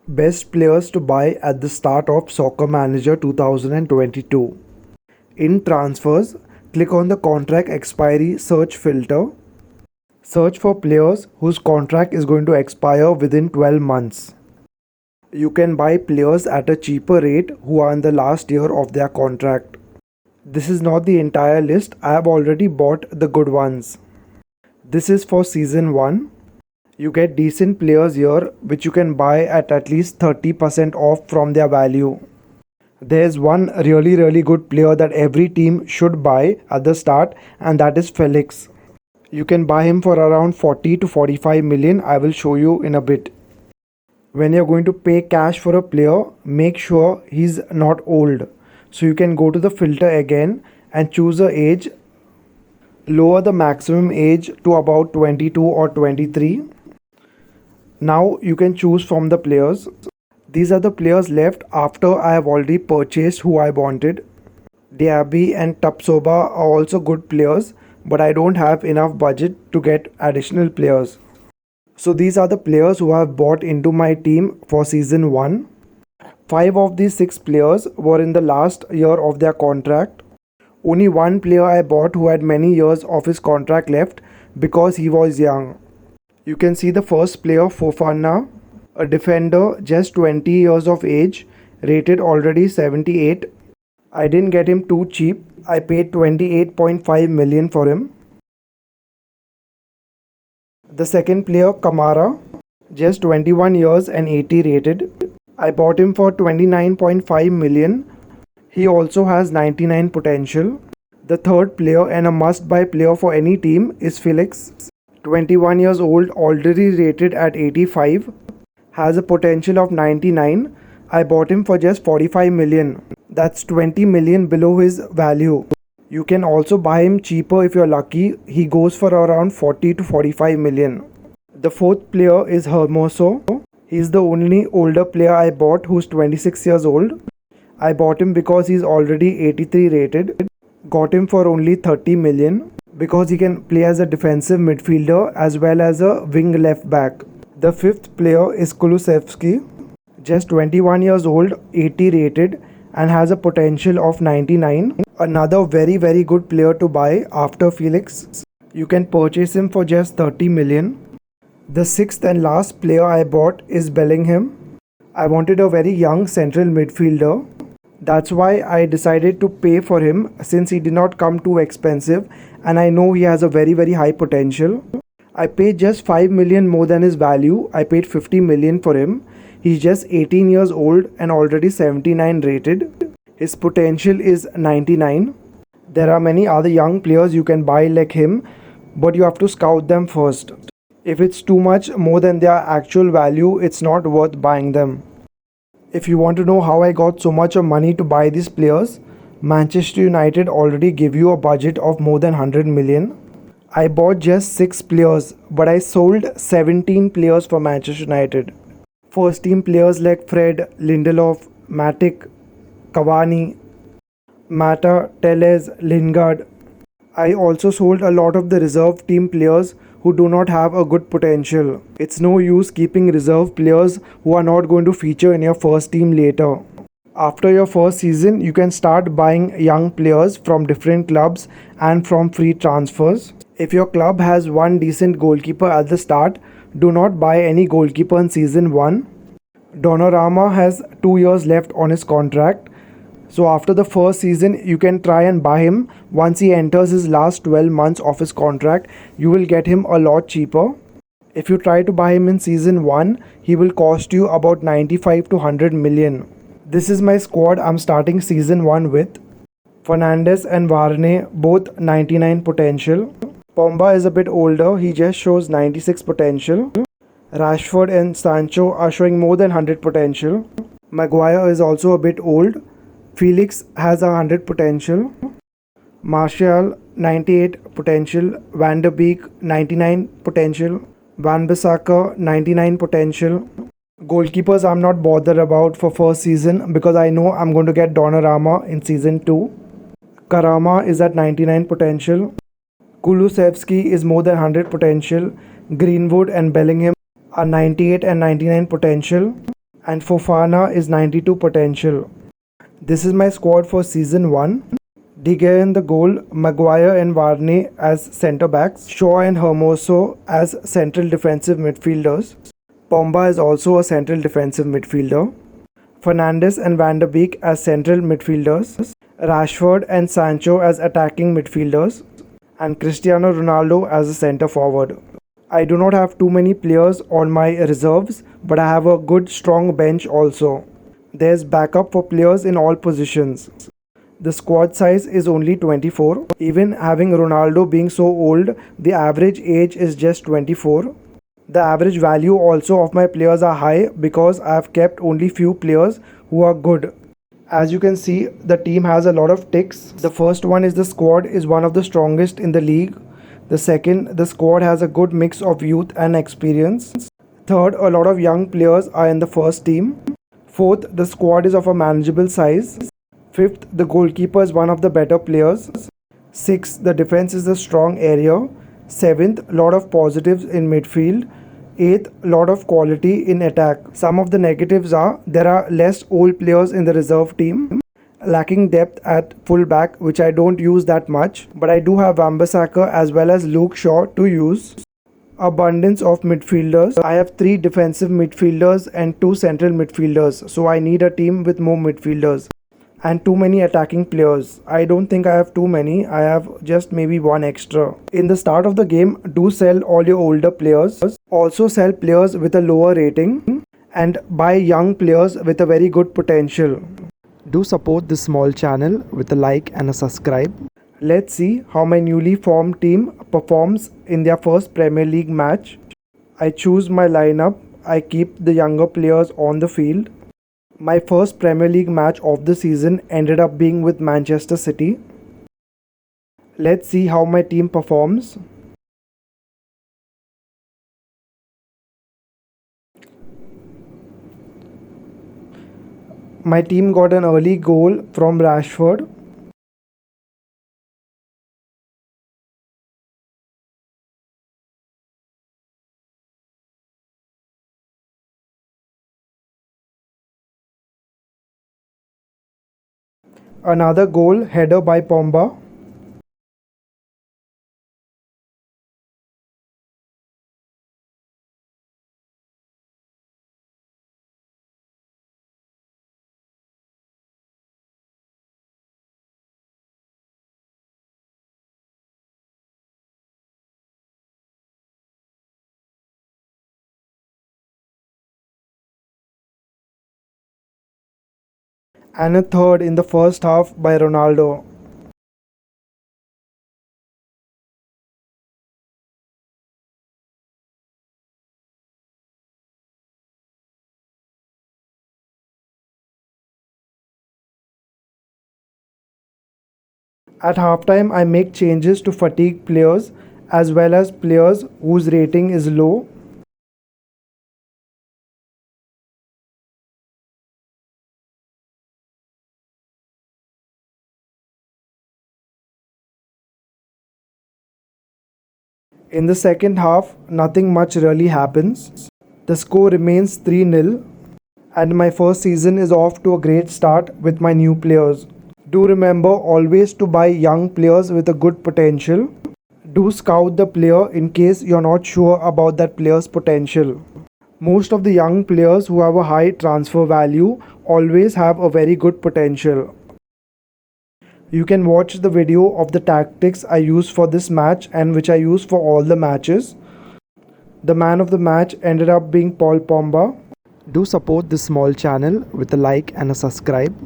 Best players to buy at the start of Soccer Manager 2022. In transfers, click on the contract expiry search filter. Search for players whose contract is going to expire within 12 months. You can buy players at a cheaper rate who are in the last year of their contract. This is not the entire list. I have already bought the good ones. This is for season 1. You get decent players here which you can buy at least 30% off from their value. There's one really good player that every team should buy at the start, and that is Felix. You can buy him for around 40 to 45 million. I will show you in a bit. When you're going to pay cash for a player, make sure he's not old. So you can go to the filter again and choose a age. Lower the maximum age to about 22 or 23. Now you can choose from the players. These are the players left after I have already purchased who I wanted. Diaby and Tapsoba are also good players, but I don't have enough budget to get additional players. So these are the players who have bought into my team for season 1. 5 of these 6 players were in the last year of their contract. Only one player I bought who had many years of his contract left because he was young. You can see the first player, Fofana, a defender, just 20 years of age, rated already 78. I didn't get him too cheap. I paid 28.5 million for him. The second player, Kamara, just 21 years and 80 rated. I bought him for 29.5 million. He also has 99 potential. The third player and a must-buy player for any team is Felix. 21 years old, already rated at 85, has a potential of 99. I bought him for just 45 million. That's 20 million below his value. You can also buy him cheaper if you're lucky. He goes for around 40 to 45 million. The fourth player is Hermoso. He's the only older player I bought who's 26 years old. I bought him because he's already 83 rated. Got him for only 30 million. Because he can play as a defensive midfielder as well as a wing left back. The fifth player is Kulusevski, just 21 years old, 80 rated, and has a potential of 99. Another very good player to buy after Felix. You can purchase him for just 30 million. The sixth and last player I bought is Bellingham. I wanted a very young central midfielder. That's why I decided to pay for him since he did not come too expensive and I know he has a very high potential. I paid just 5 million more than his value. I paid 50 million for him. He's just 18 years old and already 79 rated. His potential is 99. There are many other young players you can buy like him, but you have to scout them first. If it's too much more than their actual value, it's not worth buying them. If you want to know how I got so much of money to buy these players, Manchester United already give you a budget of more than 100 million. I bought just 6 players, but I sold 17 players for Manchester United. First team players like Fred, Lindelof, Matic, Cavani, Mata, Telles, Lingard. I also sold a lot of the reserve team players who do not have a good potential. It's no use keeping reserve players who are not going to feature in your first team later. After your first season, you can start buying young players from different clubs and from free transfers. If your club has one decent goalkeeper at the start, do not buy any goalkeeper in season 1. Donnarumma has 2 years left on his contract. So after the first season, you can try and buy him. Once he enters his last 12 months of his contract, you will get him a lot cheaper. If you try to buy him in season 1, he will cost you about 95 to 100 million. This is my squad I'm starting season 1 with. Fernandes and Varane, both 99 potential. Pogba is a bit older, he just shows 96 potential. Rashford and Sancho are showing more than 100 potential. Maguire is also a bit old. Felix has 100 potential. Martial 98 potential. Van der Beek 99 potential. Van Bissaka 99 potential. Goalkeepers I'm not bothered about for first season because I know I'm going to get Donnarumma in season 2. Karama is at 99 potential. Kulusevski is more than 100 potential. Greenwood and Bellingham are 98 and 99 potential. and Fofana is 92 potential. This is my squad for season 1. De Gea in the goal, Maguire and Varney as centre backs, Shaw and Hermoso as central defensive midfielders. Pomba is also a central defensive midfielder. Fernandes and Van der Beek as central midfielders. Rashford and Sancho as attacking midfielders. And Cristiano Ronaldo as a centre forward. I do not have too many players on my reserves, but I have a good strong bench also. There's backup for players in all positions. The squad size is only 24. Even having Ronaldo being so old, the average age is just 24. The average value also of my players are high because I have kept only few players who are good. As you can see, the team has a lot of ticks. The first one is the squad is one of the strongest in the league. The second, the squad has a good mix of youth and experience. Third, a lot of young players are in the first team. Fourth, the squad is of a manageable size. Fifth, the goalkeeper is one of the better players. Sixth, the defense is a strong area. Seventh, lot of positives in midfield. Eighth, lot of quality in attack. Some of the negatives are there are less old players in the reserve team, lacking depth at full back, which I don't use that much, but I do have Wan-Bissaka as well as Luke Shaw to use. Abundance of midfielders. I have 3 defensive midfielders and 2 central midfielders, so I need a team with more midfielders. And too many attacking players. I don't think I have too many. I have just maybe 1 extra. In the start of the game, do sell all your older players. Also sell players with a lower rating and buy young players with a very good potential. Do support this small channel with a like and a subscribe. Let's see how my newly formed team performs in their first Premier League match. I choose my lineup. I keep the younger players on the field. My first Premier League match of the season ended up being with Manchester City. Let's see how my team performs. My team got an early goal from Rashford. Another goal header by Pomba. And a third in the first half by Ronaldo. At halftime, I make changes to fatigue players as well as players whose rating is low. In the second half, nothing much really happens. The score remains 3-0, and my first season is off to a great start with my new players. Do remember always to buy young players with a good potential. Do scout the player in case you're not sure about that player's potential. Most of the young players who have a high transfer value always have a very good potential. You can watch the video of the tactics I use for this match and which I use for all the matches. The man of the match ended up being Paul Pomba. Do support this small channel with a like and a subscribe.